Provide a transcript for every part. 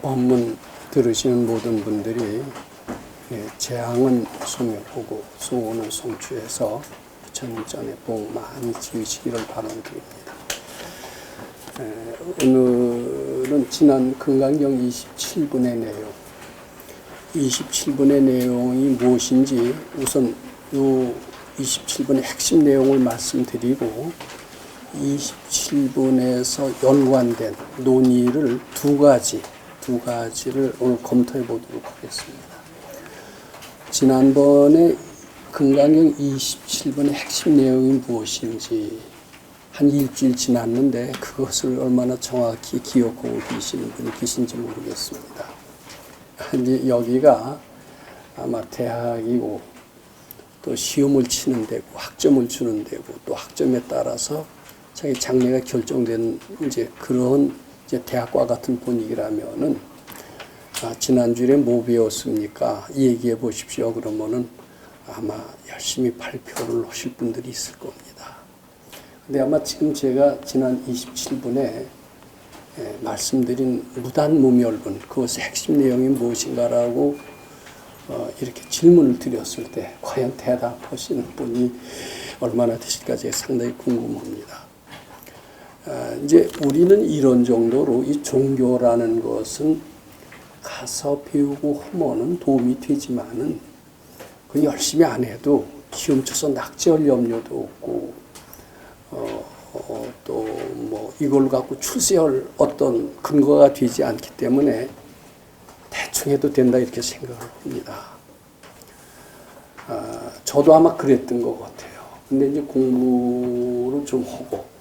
법문 들으시는 모든 분들이 재앙은 소멸하고 수고는 성취해서 부처님 전에 복 많이 지으시기를 바라드립니다. 오늘은 지난 금강경 27분의 내용, 27분의 내용이 무엇인지 우선 이 27분의 핵심 내용을 말씀드리고 27분에서 연관된 논의를 두 가지를 오늘 검토해 보도록 하겠습니다. 지난번에 금강경 27분의 핵심 내용이 무엇인지 한 일주일 지났는데 그것을 얼마나 정확히 기억하고 계시는 분이 계신지 모르겠습니다. 이제 여기가 아마 대학이고 또 시험을 치는 데고 학점을 주는 데고 또 학점에 따라서 자기 장래가 결정된 이제 그런 이제 대학과 같은 분위기라면은 지난주에 뭐 배웠습니까? 얘기해 보십시오. 그러면은 아마 열심히 발표를 하실 분들이 있을 겁니다. 근데 아마 지금 제가 지난 27분에 말씀드린 무단무멸분, 그것의 핵심 내용이 무엇인가라고 이렇게 질문을 드렸을 때 과연 대답하시는 분이 얼마나 되실까 제가 상당히 궁금합니다. 이제 우리는 이런 정도로 이 종교라는 것은 가서 배우고 하면은 도움이 되지만은 그 열심히 안 해도 시험 쳐서 낙제할 염려도 없고 또 뭐 이걸 갖고 출세할 어떤 근거가 되지 않기 때문에 대충 해도 된다 이렇게 생각을 합니다. 저도 아마 그랬던 것 같아요. 근데 이제 공부를 좀 하고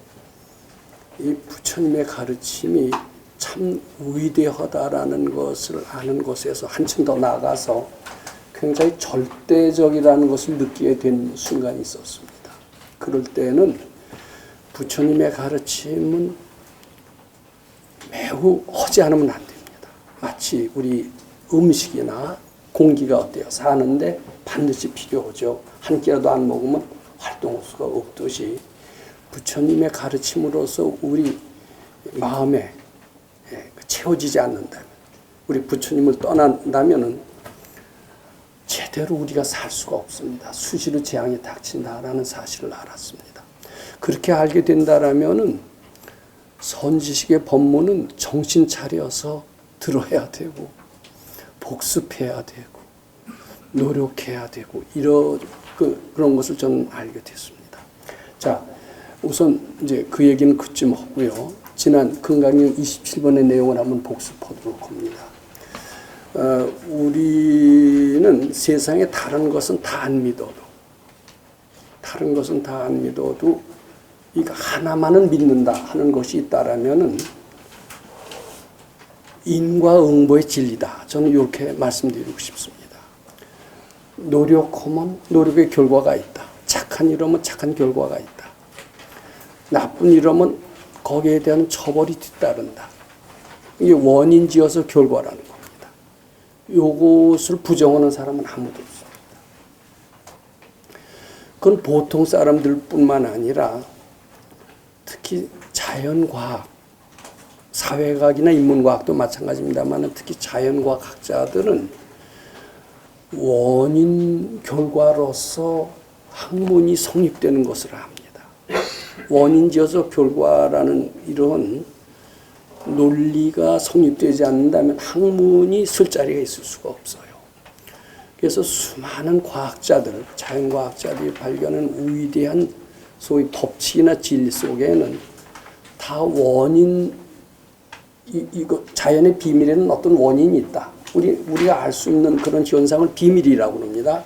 이 부처님의 가르침이 참 위대하다라는 것을 아는 것에서 한층 더 나아가서 굉장히 절대적이라는 것을 느끼게 된 순간이 있었습니다. 그럴 때는 부처님의 가르침은 매우 하지 않으면 안 됩니다. 마치 우리 음식이나 공기가 어때요? 사는데 반드시 필요하죠. 한 끼라도 안 먹으면 활동할 수가 없듯이 부처님의 가르침으로서 우리 마음에 채워지지 않는다면, 우리 부처님을 떠난다면은 제대로 우리가 살 수가 없습니다. 수시로 재앙이 닥친다라는 사실을 알았습니다. 그렇게 알게 된다라면은 선지식의 법문은 정신 차려서 들어야 되고 복습해야 되고 노력해야 되고 그런 것을 저는 알게 됐습니다. 자, 우선 이제 그 얘기는 그쯤 하고요. 지난 금강경 27번의 내용을 한번 복습하도록 합니다. 우리는 세상에 다른 것은 다 안 믿어도 이거 하나만은 믿는다 하는 것이 있다라면은 인과응보의 진리다. 저는 이렇게 말씀드리고 싶습니다. 노력하면 노력의 결과가 있다. 착한 일 하면 착한 결과가 있다. 나쁜 일 하면 거기에 대한 처벌이 뒤따른다. 이게 원인지어서 결과라는 겁니다. 이것을 부정하는 사람은 아무도 없습니다. 그건 보통 사람들뿐만 아니라 특히 자연과학, 사회과학이나 인문과학도 마찬가지입니다만 특히 자연과학 학자들은 원인 결과로서 학문이 성립되는 것을 압니다. 원인지어서 결과라는 이런 논리가 성립되지 않는다면 학문이 쓸 자리가 있을 수가 없어요. 그래서 수많은 과학자들, 자연과학자들이 발견한 위대한 소위 법칙이나 진리 속에는 다 이거 자연의 비밀에는 어떤 원인이 있다. 우리가 알 수 있는 그런 현상을 비밀이라고 합니다.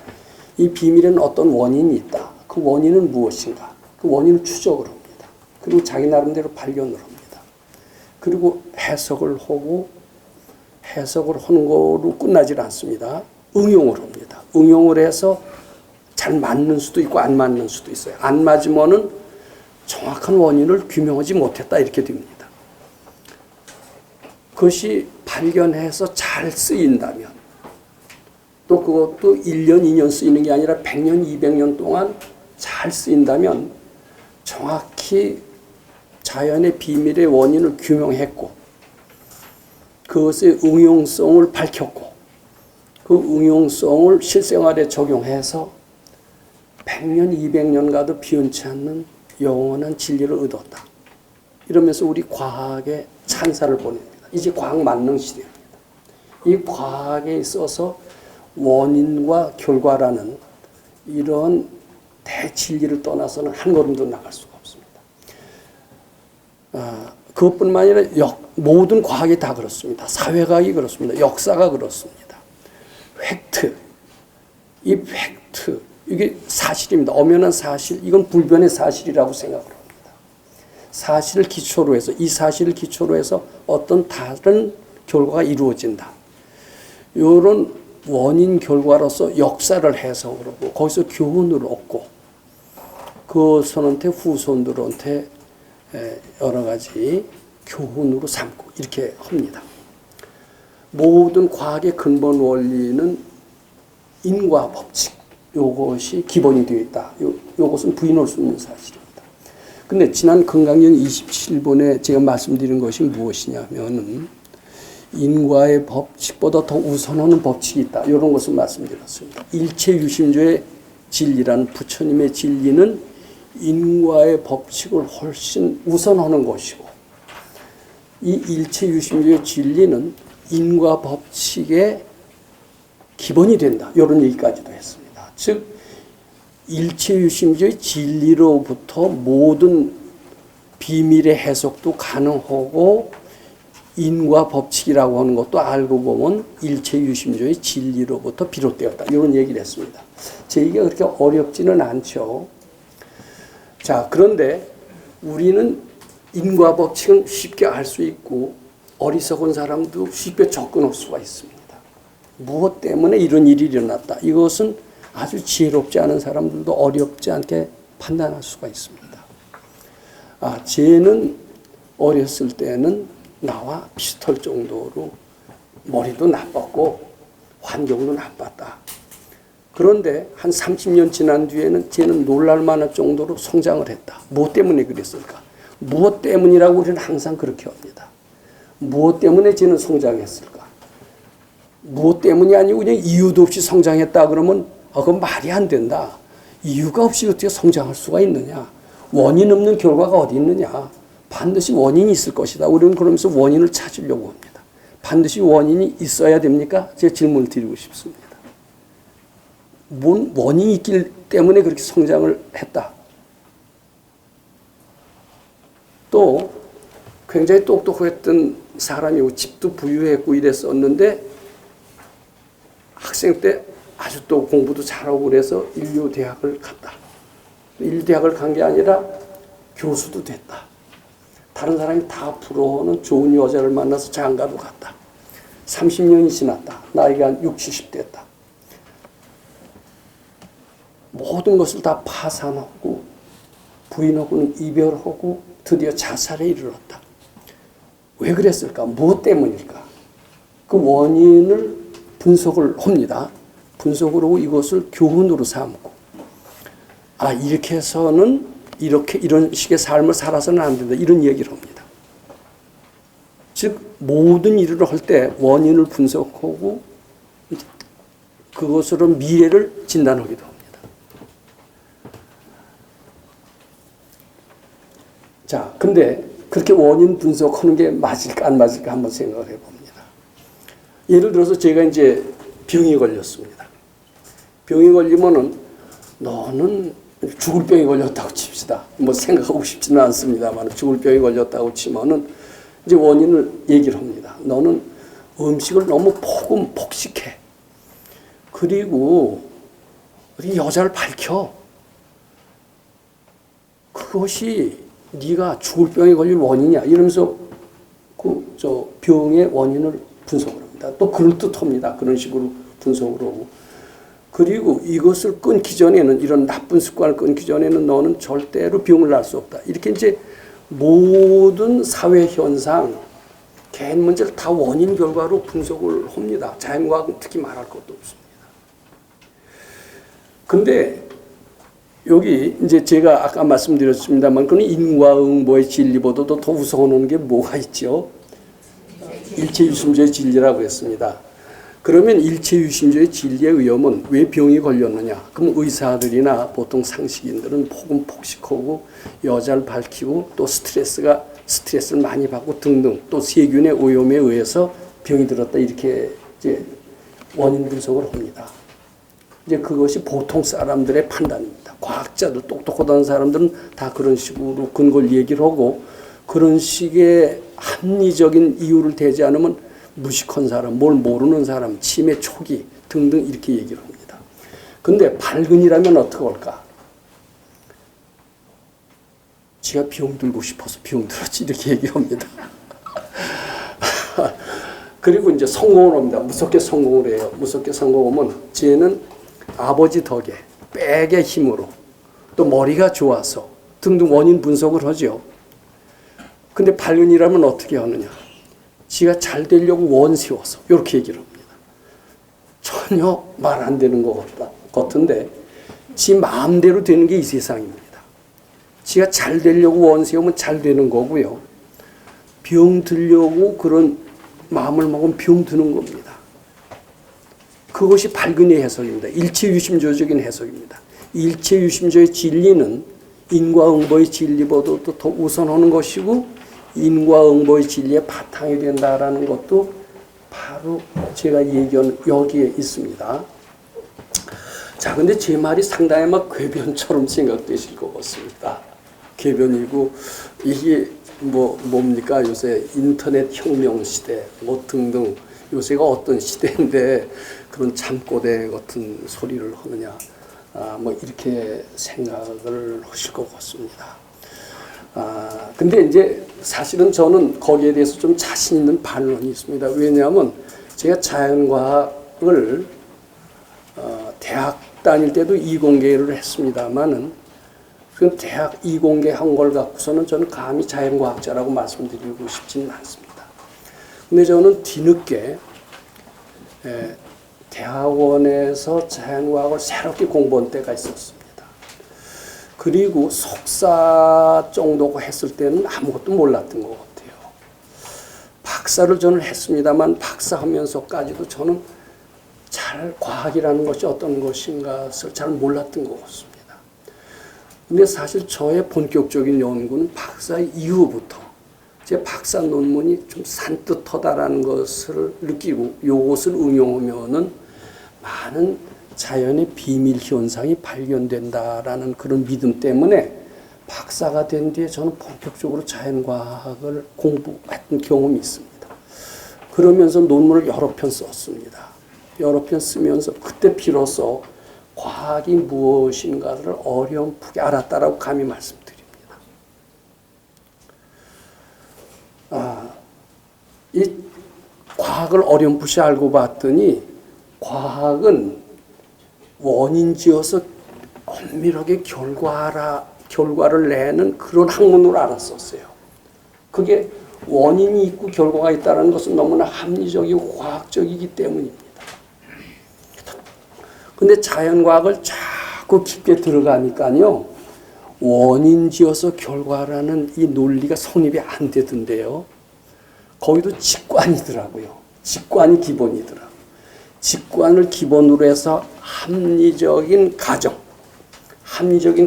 이 비밀에는 어떤 원인이 있다. 그 원인은 무엇인가? 그 원인을 추적을 합니다. 그리고 자기 나름대로 발견을 합니다. 그리고 해석을 하고 해석을 하는 거로 끝나질 않습니다. 응용을 합니다. 응용을 해서 잘 맞는 수도 있고 안 맞는 수도 있어요. 안 맞으면은 정확한 원인을 규명하지 못했다 이렇게 됩니다. 그것이 발견해서 잘 쓰인다면 또 그것도 1년, 2년 쓰이는 게 아니라 100년, 200년 동안 잘 쓰인다면 정확히 자연의 비밀의 원인을 규명했고 그것의 응용성을 밝혔고 그 응용성을 실생활에 적용해서 100년, 200년 가도 변치 않는 영원한 진리를 얻었다. 이러면서 우리 과학에 찬사를 보냅니다. 이제 과학 만능 시대입니다. 이 과학에 있어서 원인과 결과라는 이런 대진리를 떠나서는 한 걸음도 나갈 수가 없습니다. 그것뿐만 아니라 모든 과학이 다 그렇습니다. 사회과학이 그렇습니다. 역사가 그렇습니다. 팩트, 이 팩트, 이게 사실입니다. 엄연한 사실, 이건 불변의 사실이라고 생각을 합니다. 사실을 기초로 해서, 이 사실을 기초로 해서 어떤 다른 결과가 이루어진다. 이런 원인 결과로서 역사를 해석을 하고 거기서 교훈을 얻고 그것한테 후손들한테 여러 가지 교훈으로 삼고 이렇게 합니다. 모든 과학의 근본 원리는 인과 법칙, 이것이 기본이 되어 있다. 이것은 부인할 수 없는 사실입니다. 근데 지난 건강경 27번에 제가 말씀드린 것이 무엇이냐면은 인과의 법칙보다 더 우선하는 법칙이 있다. 이런 것을 말씀드렸습니다. 일체유심조의 진리라는 부처님의 진리는 인과의 법칙을 훨씬 우선하는 것이고 이 일체유심조의 진리는 인과 법칙의 기본이 된다. 이런 얘기까지도 했습니다. 즉 일체유심조의 진리로부터 모든 비밀의 해석도 가능하고 인과 법칙이라고 하는 것도 알고 보면 일체유심조의 진리로부터 비롯되었다. 이런 얘기를 했습니다. 제 얘기가 그렇게 어렵지는 않죠. 자, 그런데 우리는 인과 법칙은 쉽게 알 수 있고 어리석은 사람도 쉽게 접근할 수가 있습니다. 무엇 때문에 이런 일이 일어났다. 이것은 아주 지혜롭지 않은 사람들도 어렵지 않게 판단할 수가 있습니다. 쟤는 어렸을 때는 나와 비슷할 정도로 머리도 나빴고 환경도 나빴다. 그런데 한 30년 지난 뒤에는 쟤는 놀랄 만할 정도로 성장을 했다. 무엇 때문에 그랬을까? 무엇 때문이라고 우리는 항상 그렇게 합니다. 무엇 때문에 쟤는 성장했을까? 무엇 때문이 아니고 그냥 이유도 없이 성장했다 그러면 그건 말이 안 된다. 이유가 없이 어떻게 성장할 수가 있느냐? 원인 없는 결과가 어디 있느냐? 반드시 원인이 있을 것이다. 우리는 그러면서 원인을 찾으려고 합니다. 반드시 원인이 있어야 됩니까? 제가 질문을 드리고 싶습니다. 뭔 원인이 있기 때문에 그렇게 성장을 했다. 또 굉장히 똑똑했던 사람이고 집도 부유했고 이랬었는데 학생 때 아주 또 공부도 잘하고 그래서 인류대학을 갔다. 인류대학을 간 게 아니라 교수도 됐다. 다른 사람이 다 부러워하는 좋은 여자를 만나서 장가도 갔다. 30년이 지났다. 나이가 한 60, 70 됐다. 모든 것을 다 파산하고 부인하고는 이별하고 드디어 자살에 이르렀다. 왜 그랬을까? 무엇 때문일까? 그 원인을 분석을 합니다. 분석을 하고 이것을 교훈으로 삼고 이렇게 해서는 이런 식의 삶을 살아서는 안 된다. 이런 얘기를 합니다. 즉 모든 일을 할 때 원인을 분석하고 그것으로 미래를 진단하기도 합니다. 자, 근데 그렇게 원인 분석하는 게 맞을까 안 맞을까 한번 생각을 해봅니다. 예를 들어서 제가 이제 병이 걸렸습니다. 병이 걸리면은 너는 죽을 병이 걸렸다고 칩시다. 뭐 생각하고 싶지는 않습니다만 죽을 병이 걸렸다고 치면은 이제 원인을 얘기를 합니다. 너는 음식을 너무 폭식해. 그리고 여자를 밝혀. 그것이 네가 죽을 병에 걸릴 원인이야. 이러면서 병의 원인을 분석을 합니다. 또 그럴듯합니다. 그런 식으로 분석을 하고. 그리고 이것을 끊기 전에는 이런 나쁜 습관을 끊기 전에는 너는 절대로 병을 날 수 없다. 이렇게 이제 모든 사회 현상, 개인 문제를 다 원인 결과로 분석을 합니다. 자연과학은 특히 말할 것도 없습니다. 근데 여기 이제 제가 아까 말씀드렸습니다만 그는 인과응보의 진리보다도 더 우선하는 게 뭐가 있죠? 일체유심조의 진리라고 했습니다. 그러면 일체유심조의 진리에 의하면 왜 병이 걸렸느냐? 그럼 의사들이나 보통 상식인들은 폭은 폭식하고 여자를 밝히고 또 스트레스를 많이 받고 등등 또 세균의 오염에 의해서 병이 들었다 이렇게 이제 원인 분석을 합니다. 이제 그것이 보통 사람들의 판단입니다. 과학자들 똑똑하다는 사람들은 다 그런 식으로 근거를 얘기를 하고 그런 식의 합리적인 이유를 대지 않으면 무식한 사람, 뭘 모르는 사람, 치매 초기 등등 이렇게 얘기를 합니다. 근데 발근이라면 어떻게 할까? 지가 병 들고 싶어서 병 들었지 이렇게 얘기합니다. 그리고 이제 성공을 합니다. 무섭게 성공을 해요. 무섭게 성공하면 쟤는 아버지 덕에 백의 힘으로 또 머리가 좋아서 등등 원인 분석을 하죠. 근데 발근이라면 어떻게 하느냐? 지가 잘 되려고 원 세워서 이렇게 얘기를 합니다. 전혀 말 안 되는 것 같은데 지 마음대로 되는 게 이 세상입니다. 지가 잘 되려고 원 세우면 잘 되는 거고요. 병 들려고 그런 마음을 먹으면 병 드는 겁니다. 그것이 발근의 해석입니다. 일체유심조적인 해석입니다. 일체유심조의 진리는 인과응보의 진리보다도 더 우선하는 것이고 인과응보의 진리의 바탕이 된다라는 것도 바로 제가 얘기한 여기에 있습니다. 자, 근데 제 말이 상당히 막 궤변처럼 생각되실 것 같습니다. 궤변이고 이게 뭡니까 요새 인터넷 혁명 시대 뭐 등등 요새가 어떤 시대인데 그런 잠꼬대 같은 소리를 하느냐 뭐 이렇게 생각을 하실 것 같습니다. 근데 이제 사실은 저는 거기에 대해서 좀 자신 있는 반론이 있습니다. 왜냐하면 제가 자연과학을 대학 다닐 때도 이공계를 했습니다만은 그 대학 이공계 한 걸 갖고서는 저는 감히 자연과학자라고 말씀드리고 싶지는 않습니다. 근데 저는 뒤늦게 대학원에서 자연과학을 새롭게 공부한 때가 있었습니다. 그리고 석사 정도 했을 때는 아무것도 몰랐던 것 같아요. 박사를 저는 했습니다만 박사하면서까지도 저는 잘 과학이라는 것이 어떤 것인가를 잘 몰랐던 것 같습니다. 근데 사실 저의 본격적인 연구는 박사 이후부터 제 박사 논문이 좀 산뜻하다라는 것을 느끼고 이것을 응용하면은 많은 자연의 비밀 현상이 발견된다라는 그런 믿음 때문에 박사가 된 뒤에 저는 본격적으로 자연과학을 공부했던 경험이 있습니다. 그러면서 논문을 여러 편 썼습니다. 여러 편 쓰면서 그때 비로소 과학이 무엇인가를 어렴풋이 알았다라고 감히 말씀드립니다. 이 과학을 어렴풋이 알고 봤더니 과학은 원인지어서 엄밀하게 결과를 내는 그런 학문으로 알았었어요. 그게 원인이 있고 결과가 있다는 것은 너무나 합리적이고 과학적이기 때문입니다. 근데 자연과학을 자꾸 깊게 들어가니까요, 원인지어서 결과라는 이 논리가 성립이 안 되던데요. 거기도 직관이더라고요. 직관이 기본이더라고요. 직관을 기본으로 해서 합리적인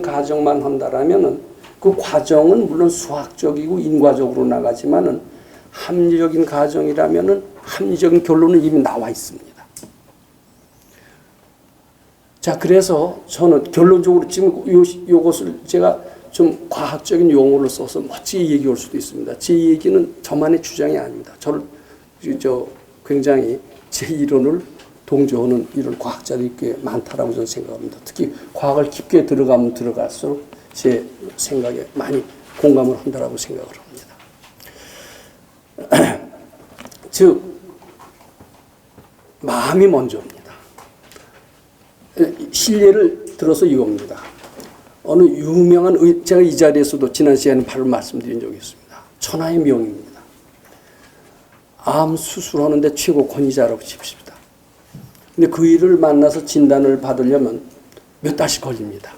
가정만 한다라면은 그 과정은 물론 수학적이고 인과적으로 나가지만은 합리적인 가정이라면은 합리적인 결론은 이미 나와 있습니다. 자, 그래서 저는 결론적으로 지금 요것을 제가 좀 과학적인 용어를 써서 멋지게 얘기할 수도 있습니다. 제 얘기는 저만의 주장이 아닙니다. 저를 굉장히 제 이론을 동조하는 이런 과학자들이 꽤 많다라고 저는 생각합니다. 특히 과학을 깊게 들어가면 들어갈수록 제 생각에 많이 공감을 한다라고 생각을 합니다. 즉 마음이 먼저입니다. 실례를 들어서 이겁니다. 어느 유명한 제가 이 자리에서도 지난 시간에 바로 말씀드린 적이 있습니다. 천하의 명입니다. 암 수술하는데 최고 권위자라고 칩시다. 근데 그 일을 만나서 진단을 받으려면 몇 달씩 걸립니다.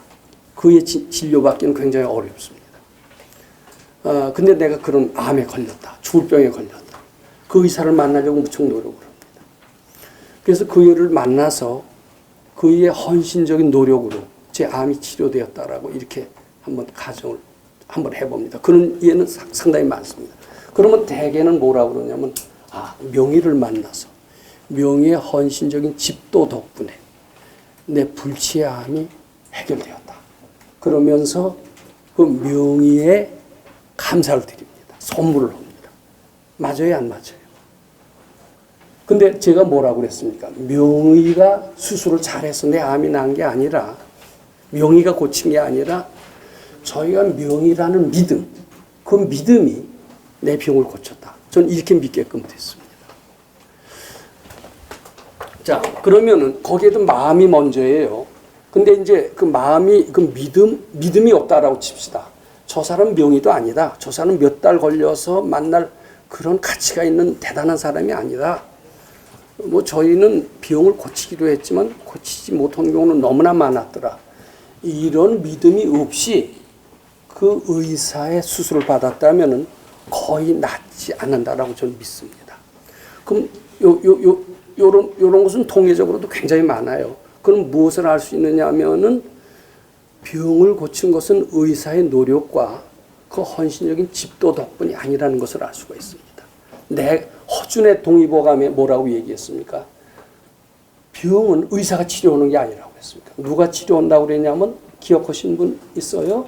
그의 진료받기는 굉장히 어렵습니다. 근데 내가 그런 암에 걸렸다. 죽을 병에 걸렸다. 그 의사를 만나려고 무척 노력을 합니다. 그래서 그 여를 만나서 그의 헌신적인 노력으로 제 암이 치료되었다라고 이렇게 한번 가정을 한번 해봅니다. 그런 예는 상당히 많습니다. 그러면 대개는 뭐라고 그러냐면 명의를 만나서 명의의 헌신적인 집도 덕분에 내 불치의 암이 해결되었다. 그러면서 그 명의에 감사를 드립니다. 선물을 합니다. 맞아요, 안 맞아요? 근데 제가 뭐라고 그랬습니까? 명의가 수술을 잘해서 내 암이 난 게 아니라, 명의가 고친 게 아니라 저희가 명의라는 믿음, 그 믿음이 내 병을 고쳤다. 저는 이렇게 믿게끔 됐습니다. 자, 그러면은 거기에도 마음이 먼저예요. 근데 이제 그 마음이, 그 믿음이 없다라고 칩시다. 저 사람 명의도 아니다. 저 사람 몇 달 걸려서 만날 그런 가치가 있는 대단한 사람이 아니다. 뭐 저희는 병을 고치기도 했지만 고치지 못한 경우는 너무나 많았더라. 이런 믿음이 없이 그 의사의 수술을 받았다면은 거의 낫지 않는다라고 저는 믿습니다. 그럼 요런 것은 통계적으로도 굉장히 많아요. 그럼 무엇을 알 수 있느냐 하면은 병을 고친 것은 의사의 노력과 그 헌신적인 집도 덕분이 아니라는 것을 알 수가 있습니다. 허준의 동의보감에 뭐라고 얘기했습니까? 병은 의사가 치료하는 게 아니라고 했습니까? 누가 치료한다고 그랬냐면 기억하신 분 있어요?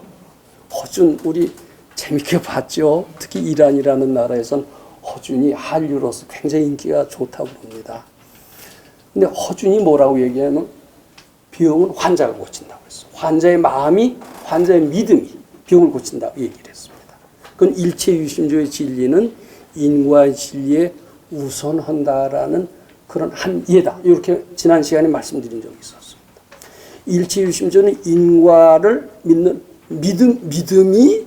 허준 우리 재밌게 봤죠. 특히 이란이라는 나라에선 허준이 한류로서 굉장히 인기가 좋다고 봅니다. 근데 허준이 뭐라고 얘기하면 병은 환자가 고친다고 했어요. 환자의 마음이, 환자의 믿음이 병을 고친다고 얘기를 했습니다. 그건 일체유심조의 진리는 인과의 진리에 우선한다라는 그런 한 예다. 이렇게 지난 시간에 말씀드린 적이 있었습니다. 일체유심조는 인과를 믿는 믿음이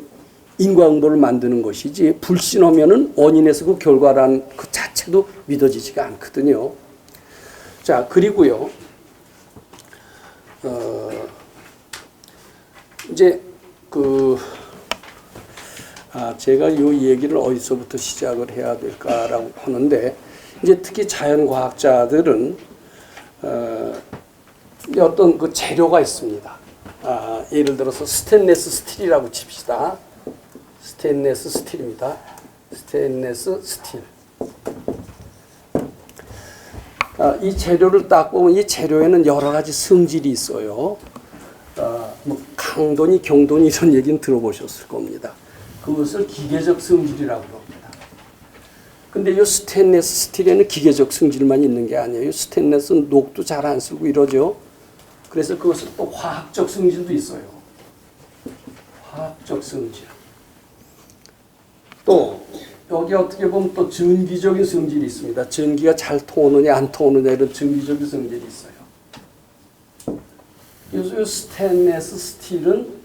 인과응보를 만드는 것이지, 불신하면은 원인에서 그 결과라는 그 자체도 믿어지지가 않거든요. 자, 그리고요, 이제 제가 이 얘기를 어디서부터 시작을 해야 될까라고 하는데, 이제 특히 자연과학자들은 어떤 그 재료가 있습니다. 예를 들어서 스테인레스 스틸이라고 칩시다. 스테인레스 스틸입니다. 스테인레스 스틸. 이 재료를 딱 보면 이 재료에는 여러 가지 성질이 있어요. 뭐 강도니 경도니 이런 얘기는 들어보셨을 겁니다. 그것을 기계적 성질이라고 합니다. 근데 이 스테인레스 스틸에는 기계적 성질만 있는 게 아니에요. 스테인레스는 녹도 잘 안 쓰고 이러죠. 그래서 그것은 또 화학적 성질도 있어요. 화학적 성질. 또 여기 어떻게 보면 또 전기적인 성질이 있습니다. 전기가 잘 통하느냐 안 통하느냐 이런 전기적인 성질이 있어요. 이 스테인레스 스틸은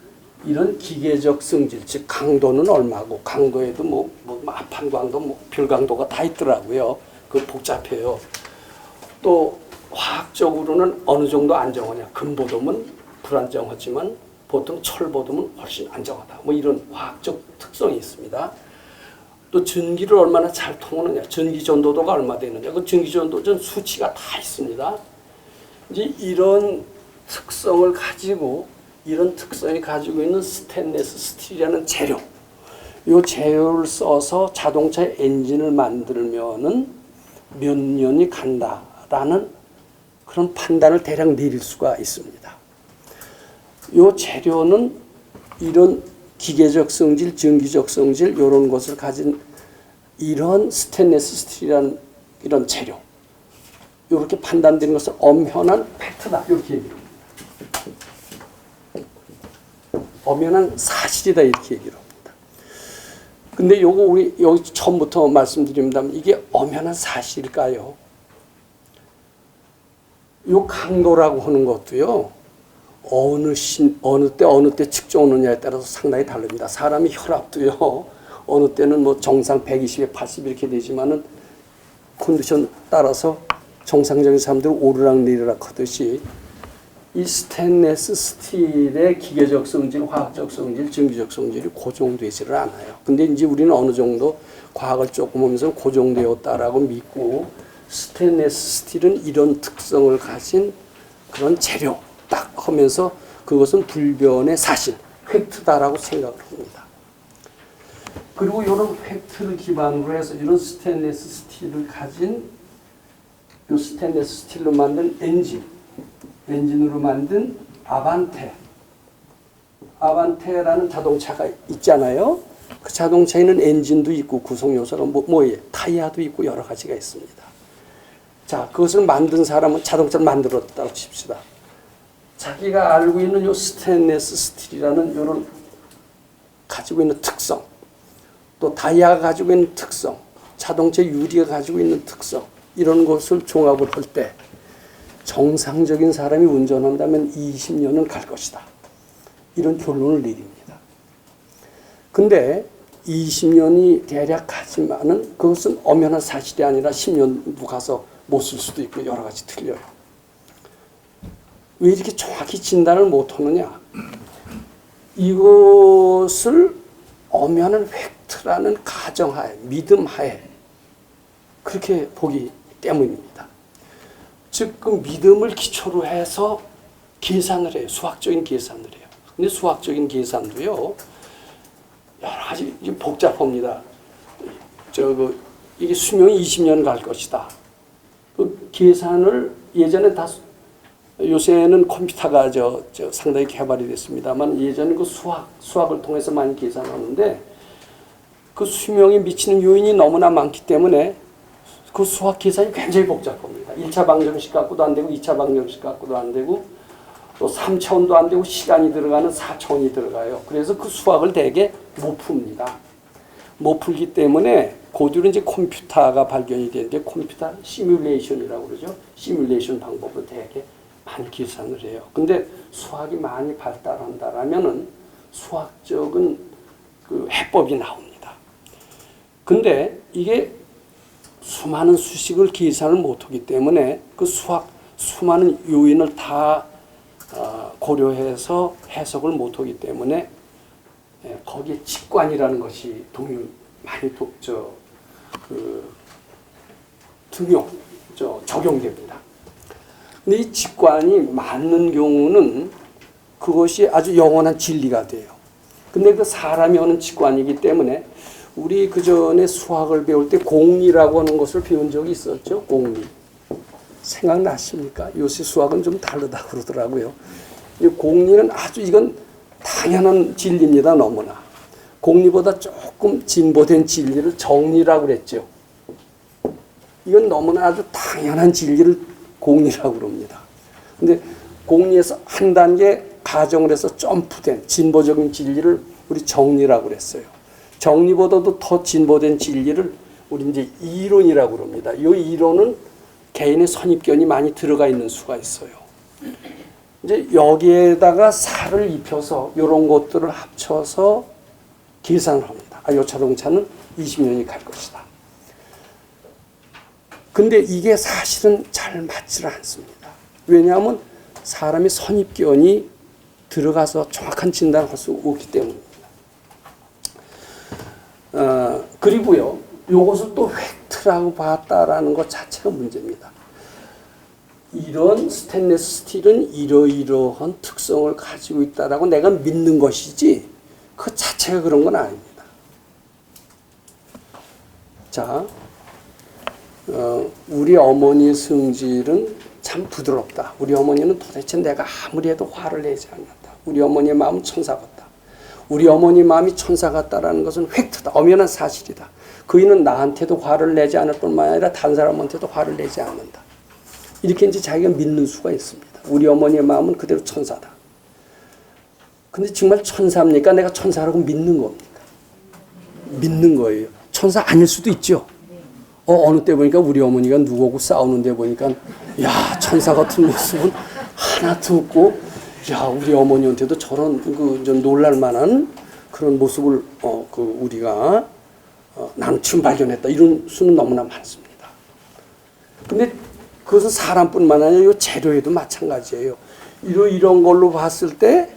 이런 기계적 성질, 즉 강도는 얼마고, 강도에도 뭐 합한 강도, 별 강도가 다 있더라고요. 그 복잡해요. 또 화학적으로는 어느 정도 안정하냐. 금보듬은 불안정하지만 보통 철보듬은 훨씬 안정하다. 뭐 이런 화학적 특성이 있습니다. 또 전기를 얼마나 잘 통하느냐. 전기 전도도가 얼마 되느냐. 그 전기 전도전 수치가 다 있습니다. 이제 이런 특성을 가지고, 이런 특성이 가지고 있는 스테인레스 스틸이라는 재료, 이 재료를 써서 자동차의 엔진을 만들면은 몇 년이 간다라는 그런 판단을 대략 내릴 수가 있습니다. 이 재료는 이런 기계적 성질, 전기적 성질 이런 것을 가진 이런 스테인레스 스틸이라는 이런 재료, 이렇게 판단되는 것은 엄연한 팩트다 이렇게 얘기합니다. 엄연한 사실이다 이렇게 얘기를 합니다. 근데 요거 우리 여기 처음부터 말씀드립니다만 이게 엄연한 사실일까요? 요 강도라고 하는 것도요, 어느 때 측정하느냐에 따라서 상당히 다릅니다. 사람이 혈압도요, 어느 때는 뭐 정상 120에 80 이렇게 되지만은 컨디션 따라서 정상적인 사람들은 오르락내리락 하듯이 이 스테인레스 스틸의 기계적 성질, 화학적 성질, 전기적 성질이 고정되지를 않아요. 근데 이제 우리는 어느 정도 과학을 조금 하면서 고정되었다라고 믿고 스테인리스 스틸은 이런 특성을 가진 그런 재료 딱 하면서 그것은 불변의 사실, 팩트다라고 생각을 합니다. 그리고 이런 팩트를 기반으로 해서 이런 스테인리스 스틸을 가진 이 스테인리스 스틸로 만든 엔진으로 만든 아반테라는 자동차가 있잖아요. 그 자동차에는 엔진도 있고 구성 요소가 뭐예요? 타이어도 있고 여러 가지가 있습니다. 자, 그것을 만든 사람은 자동차를 만들었다고 칩시다. 자기가 알고 있는 요 스테인리스 스틸이라는 이런 가지고 있는 특성, 또 다이아가 가지고 있는 특성, 자동차 유리가 가지고 있는 특성, 이런 것을 종합을 할 때 정상적인 사람이 운전한다면 20년은 갈 것이다. 이런 결론을 내립니다. 근데 20년이 대략 가지만은 그것은 엄연한 사실이 아니라 10년도 가서 못 쓸 수도 있고 여러 가지 틀려요. 왜 이렇게 정확히 진단을 못하느냐? 이것을 엄연한 팩트라는 가정하에, 믿음하에 그렇게 보기 때문입니다. 즉, 그 믿음을 기초로 해서 계산을 해요. 수학적인 계산을 해요. 근데 수학적인 계산도요, 여러 가지 복잡합니다. 이게 수명이 20년 갈 것이다. 그 계산을 예전에 다, 요새는 컴퓨터가 상당히 개발이 됐습니다만 예전에 그 수학을 통해서 많이 계산하는데 그 수명에 미치는 요인이 너무나 많기 때문에 그 수학 계산이 굉장히 복잡합니다. 1차 방정식 갖고도 안 되고 2차 방정식 갖고도 안 되고 또 3차원도 안 되고 시간이 들어가는 4차원이 들어가요. 그래서 그 수학을 되게 못 풉니다. 못 풀기 때문에 그 뒤로 이제 컴퓨터가 발견이 되는데 컴퓨터 시뮬레이션이라고 그러죠. 시뮬레이션 방법으로 되게 많이 계산을 해요. 근데 수학이 많이 발달한다라면은 수학적인 그 해법이 나옵니다. 근데 이게 수많은 수식을 계산을 못하기 때문에 그 수많은 요인을 다 고려해서 해석을 못하기 때문에 거기에 직관이라는 것이 많이 적용됩니다. 근데 이 직관이 맞는 경우는 그것이 아주 영원한 진리가 돼요. 근데 그 사람이 하는 직관이기 때문에 우리 그 전에 수학을 배울 때 공리라고 하는 것을 배운 적이 있었죠. 공리. 생각나십니까? 요새 수학은 좀 다르다 그러더라고요. 이 공리는 아주 이건 당연한 진리입니다. 너무나. 공리보다 조금 진보된 진리를 정리라고 그랬죠. 이건 너무나 아주 당연한 진리를 공리라고 그럽니다. 근데 공리에서 한 단계 가정을 해서 점프된 진보적인 진리를 우리 정리라고 그랬어요. 정리보다도 더 진보된 진리를 우리 이제 이론이라고 그럽니다. 이 이론은 개인의 선입견이 많이 들어가 있는 수가 있어요. 이제 여기에다가 살을 입혀서 이런 것들을 합쳐서 계산을 합니다. 이 자동차는 20년이 갈 것이다. 근데 이게 사실은 잘 맞지를 않습니다. 왜냐하면 사람의 선입견이 들어가서 정확한 진단을 할 수 없기 때문입니다. 그리고요, 이것을 또 팩트라고 봤다라는 것 자체가 문제입니다. 이런 스테인리스 스틸은 이러이러한 특성을 가지고 있다라고 내가 믿는 것이지 그 자체가 그런 건 아닙니다. 자, 우리 어머니의 성질은 참 부드럽다. 우리 어머니는 도대체 내가 아무리 해도 화를 내지 않는다. 우리 어머니의 마음은 천사 같다. 우리 어머니 마음이 천사 같다라는 것은 팩트다. 엄연한 사실이다. 그이는 나한테도 화를 내지 않을 뿐만 아니라 다른 사람한테도 화를 내지 않는다. 이렇게 이제 자기가 믿는 수가 있습니다. 우리 어머니의 마음은 그대로 천사다. 근데 정말 천사입니까? 내가 천사라고 믿는 겁니까? 믿는 거예요. 천사 아닐 수도 있죠. 어느 때 보니까 우리 어머니가 누구하고 싸우는데 보니까 야, 천사 같은 모습은 하나도 없고 야, 우리 어머니한테도 저런 좀 놀랄 만한 그런 모습을 우리가 나는 지금 발견했다. 이런 수는 너무나 많습니다. 근데 그것은 사람뿐만 아니라 이 재료에도 마찬가지예요. 이런 걸로 봤을 때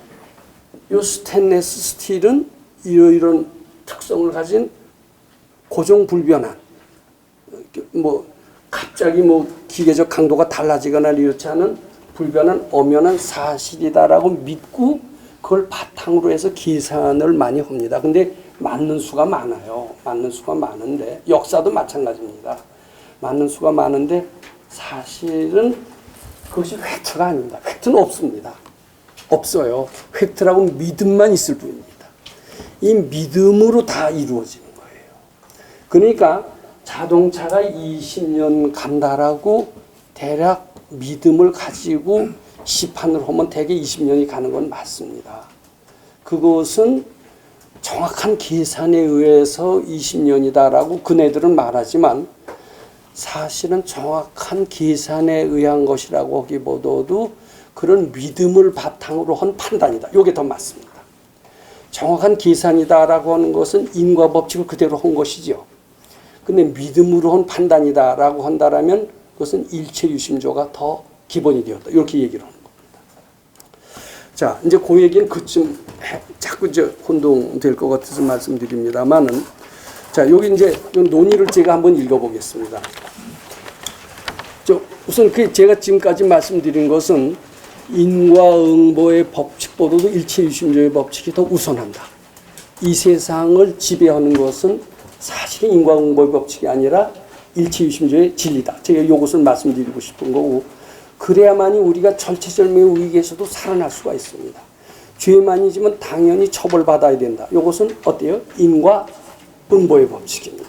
이 스테인리스 스틸은 이런 특성을 가진 고정불변한 뭐 갑자기 뭐 기계적 강도가 달라지거나 이렇지 않은 불변한 엄연한 사실이다라고 믿고 그걸 바탕으로 해서 계산을 많이 합니다. 근데 맞는 수가 많아요. 맞는 수가 많은데 역사도 마찬가지입니다. 맞는 수가 많은데 사실은 그것이 팩트가 아닙니다. 팩트는 없습니다. 없어요. 팩트라고 믿음만 있을 뿐입니다. 이 믿음으로 다 이루어지는 거예요. 그러니까 자동차가 20년 간다라고 대략 믿음을 가지고 시판을 하면 대개 20년이 가는 건 맞습니다. 그것은 정확한 계산에 의해서 20년이다라고 그네들은 말하지만 사실은 정확한 계산에 의한 것이라고 하기보다도 그런 믿음을 바탕으로 한 판단이다. 이게 더 맞습니다. 정확한 계산이다라고 하는 것은 인과 법칙을 그대로 한 것이죠. 근데 믿음으로 한 판단이다라고 한다라면 그것은 일체유심조가 더 기본이 되었다. 이렇게 얘기를 하는 겁니다. 자, 이제 그 얘기는 그쯤 자꾸 이제 혼동될 것 같아서 말씀드립니다만은 자, 여기 이제 논의를 제가 한번 읽어보겠습니다. 우선 제가 지금까지 말씀드린 것은 인과응보의 법칙보다도 일체유심조의 법칙이 더 우선한다. 이 세상을 지배하는 것은 사실은 인과응보의 법칙이 아니라 일체유심조의 진리다. 제가 이것을 말씀드리고 싶은 거고 그래야만이 우리가 절체절명의 위기에서도 살아날 수가 있습니다. 죄만 지면 당연히 처벌받아야 된다. 이것은 어때요? 인과응보의 법칙입니다.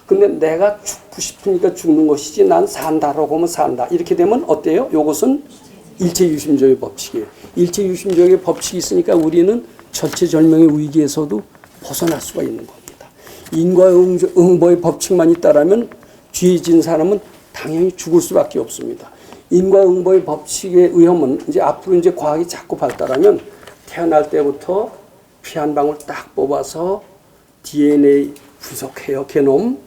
근데 내가 죽고 싶으니까 죽는 것이지 난 산다라고 하면 산다. 이렇게 되면 어때요? 이것은 일체유심조의 법칙이에요. 일체유심조의 법칙이 있으니까 우리는 절체절명의 위기에서도 벗어날 수가 있는 겁니다. 인과응보의 법칙만 있다라면 죄진 사람은 당연히 죽을 수밖에 없습니다. 인과응보의 법칙에 의하면 이제 앞으로 이제 과학이 자꾸 발달하면 태어날 때부터 피 한 방울 딱 뽑아서 DNA 분석해요. 게놈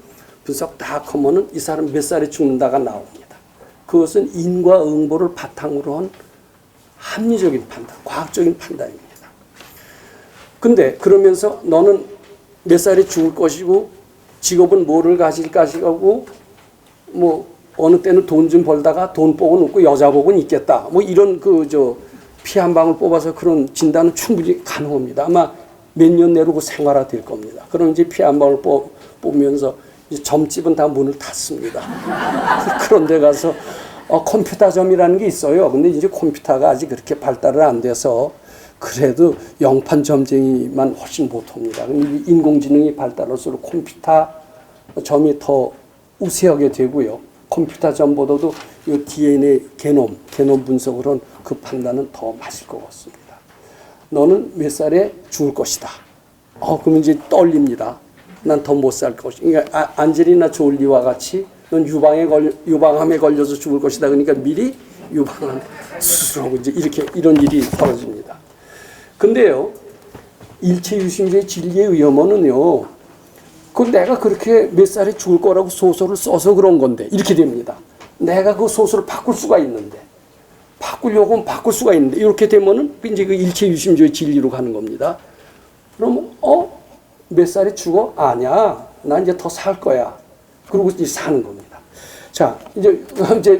분석 딱 하면은 이 사람 몇 살에 죽는다가 나옵니다. 그것은 인과응보를 바탕으로 한 합리적인 판단, 과학적인 판단입니다. 근데 그러면서 너는 몇 살에 죽을 것이고 직업은 뭐를 가질 것이고 뭐 어느 때는 돈 좀 벌다가 돈 복은 없고 여자 복은 있겠다. 뭐 이런 피 한 방울 뽑아서 그런 진단은 충분히 가능합니다. 아마 몇 년 내로 그 생활화될 겁니다. 그럼 이제 피 한 방울 뽑으면서 이제 점집은 다 문을 닫습니다. 그런 데 가서 컴퓨터점이라는 게 있어요. 근데 이제 컴퓨터가 아직 그렇게 발달을 안 돼서 그래도 영판 점쟁이만 훨씬 못합니다. 인공지능이 발달할수록 컴퓨터점이 더 우세하게 되고요. 컴퓨터점보다도 이 DNA 게놈 분석을 한 그 판단은 더 맞을 것 같습니다. 너는 몇 살에 죽을 것이다. 그러면 이제 떨립니다. 난 더 못 살 것이다. 그러니까 안젤리나 졸리와 같이 넌 유방암에 걸려서 죽을 것이다. 그러니까 미리 유방암 수술하고 이제 이런 일이 벌어집니다. 근데요, 일체유심조의 진리에 의하면은요, 내가 그렇게 몇 살에 죽을 거라고 소설을 써서 그런 건데 이렇게 됩니다. 내가 그 소설을 바꿀 수가 있는데 바꾸려고 하면 바꿀 수가 있는데 이렇게 되면은 이제 그 일체유심조의 진리로 가는 겁니다. 그러면 몇 살에 죽어? 아니야. 난 이제 더 살 거야. 그러고 이제 사는 겁니다. 자, 이제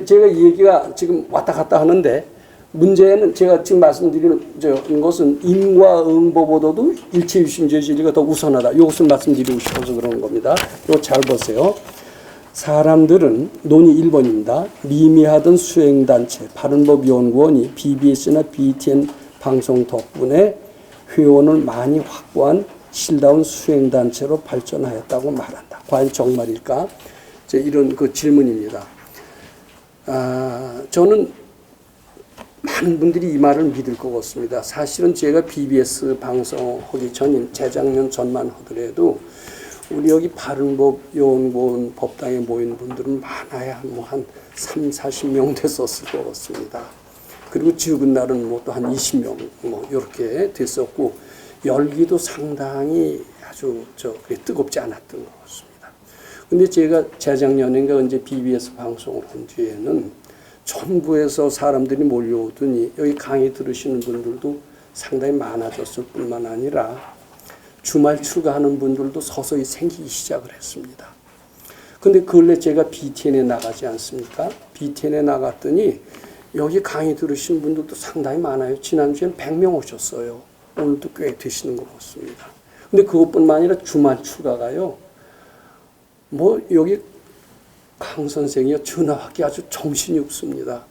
제가 이 얘기가 지금 왔다 갔다 하는데 문제는 제가 지금 말씀드리는 것은 인과응보보다도 일체유심조의 진리가 더 우선하다. 이것을 말씀드리고 싶어서 그러는 겁니다. 이거 잘 보세요. 사람들은 논의 1번입니다. 미미하던 수행단체 바른법연구원이 BBS나 BTN 방송 덕분에 회원을 많이 확보한 실다운 수행단체로 발전하였다고 말한다. 과연 정말일까? 이런 그 질문입니다. 저는 많은 분들이 이 말을 믿을 것 같습니다. 사실은 제가 BBS 방송하기 전인 재작년 전만 하더라도 우리 여기 바른법연구원 법당에 모인 분들은 많아야 한 3, 40명 됐었을 것 같습니다. 그리고 적은 날은 또 한 20명 이렇게 됐었고 열기도 상당히 아주 뜨겁지 않았던 것 같습니다. 근데 제가 재작년인가 이제 BBS 방송을 한 뒤에는 전국에서 사람들이 몰려오더니 여기 강의 들으시는 분들도 상당히 많아졌을 뿐만 아니라 주말 출가하는 분들도 서서히 생기기 시작을 했습니다. 근데 근래 제가 BTN에 나가지 않습니까? BTN에 나갔더니 여기 강의 들으신 분들도 상당히 많아요. 지난주엔 100명 오셨어요. 오늘도 꽤 되시는 것 같습니다. 근데 그것뿐만 아니라 주말 출가가요. 뭐 여기 강 선생이요. 전화하기 아주 정신이 없습니다.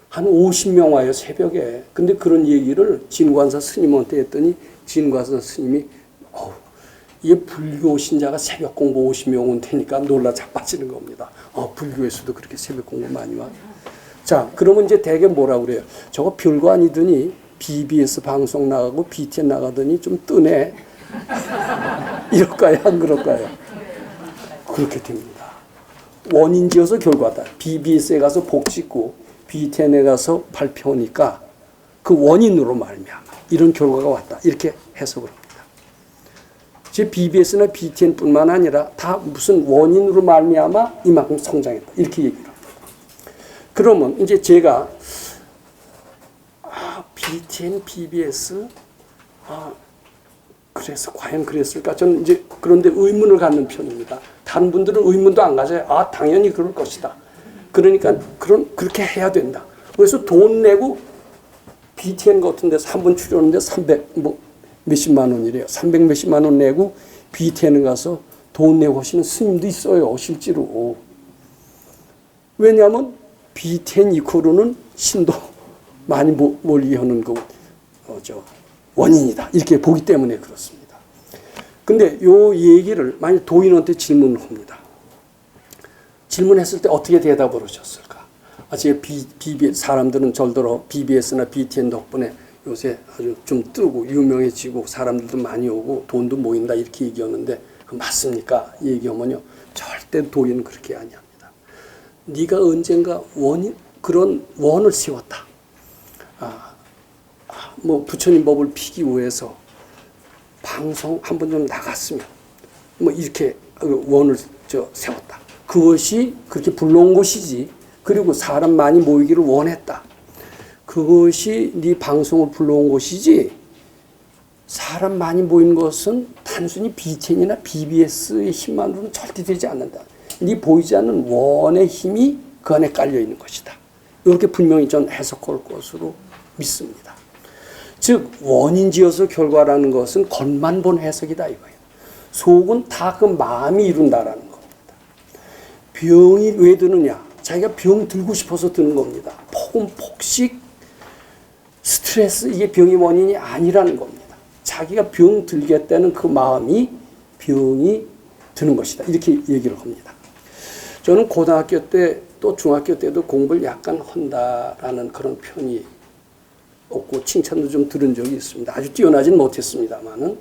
한 50명 와요, 새벽에. 근데 그런 얘기를 진관사 스님한테 했더니 진관사 스님이 이게 불교 신자가 새벽 공부 50명 온다니까 놀라 자빠지는 겁니다. 불교에서도 그렇게 새벽 공부 많이 와. 자, 그러면 이제 대개 뭐라 그래요? 저거 별거 아니더니 BBS 방송 나가고 BTN 나가더니 좀 뜨네. 이럴까요? 안 그럴까요? 그렇게 됩니다. 원인지어서 결과다. BBS에 가서 복 짓고 BTN에 가서 발표하니까 그 원인으로 말미암아 이런 결과가 왔다. 이렇게 해석을 합니다. 즉 BBS나 BTN뿐만 아니라 다 무슨 원인으로 말미암아 이만큼 성장했다. 이렇게 얘기를 합니다. 그러면 이제 제가 BTN, BBS 그래서 과연 그랬을까? 저는 이제 그런데 의문을 갖는 편입니다. 다른 분들은 의문도 안 가져요. 당연히 그럴 것이다. 그러니까 그렇게 해야 된다. 그래서 돈 내고 BTN 같은 데서 한 번 출연하는데 300 몇십만 원이래요. 300 몇십만 원 내고 BTN에 가서 돈 내고 하시는 스님도 있어요. 실제로. 왜냐하면 BTN 이코르는 신도 많이 몰리게 하는 원인이다. 이렇게 보기 때문에 그렇습니다. 근데 요 얘기를 만약 도인한테 질문을 합니다. 질문했을 때 어떻게 대답을 하셨을까? 제가 사람들은 절대로 BBS나 BTN 덕분에 요새 아주 좀 뜨고 유명해지고 사람들도 많이 오고 돈도 모인다 이렇게 얘기하는데 그 맞습니까? 얘기하면요. 절대 도인은 그렇게 아니합니다. 네가 언젠가 그런 원을 세웠다. 부처님 법을 피기 위해서 방송 한 번 좀 나갔으면 이렇게 원을 세웠다. 그것이 그렇게 불러온 것이지. 그리고 사람 많이 모이기를 원했다. 그것이 네 방송을 불러온 것이지 사람 많이 모이는 것은 단순히 BTN이나 BBS의 힘만으로는 절대 되지 않는다. 네 보이지 않는 원의 힘이 그 안에 깔려 있는 것이다. 이렇게 분명히 전 해석할 것으로 믿습니다. 즉 원인지어서 결과라는 것은 겉만 본 해석이다 이거예요. 속은 다 그 마음이 이룬다라는 겁니다. 병이 왜 드느냐? 자기가 병 들고 싶어서 드는 겁니다. 폭음, 폭식, 스트레스 이게 병의 원인이 아니라는 겁니다. 자기가 병 들겠다는 그 마음이 병이 드는 것이다. 이렇게 얘기를 합니다. 저는 고등학교 때 또 중학교 때도 공부를 약간 한다라는 그런 편이 없고 칭찬도 좀 들은 적이 있습니다. 아주 뛰어나진 못했습니다만은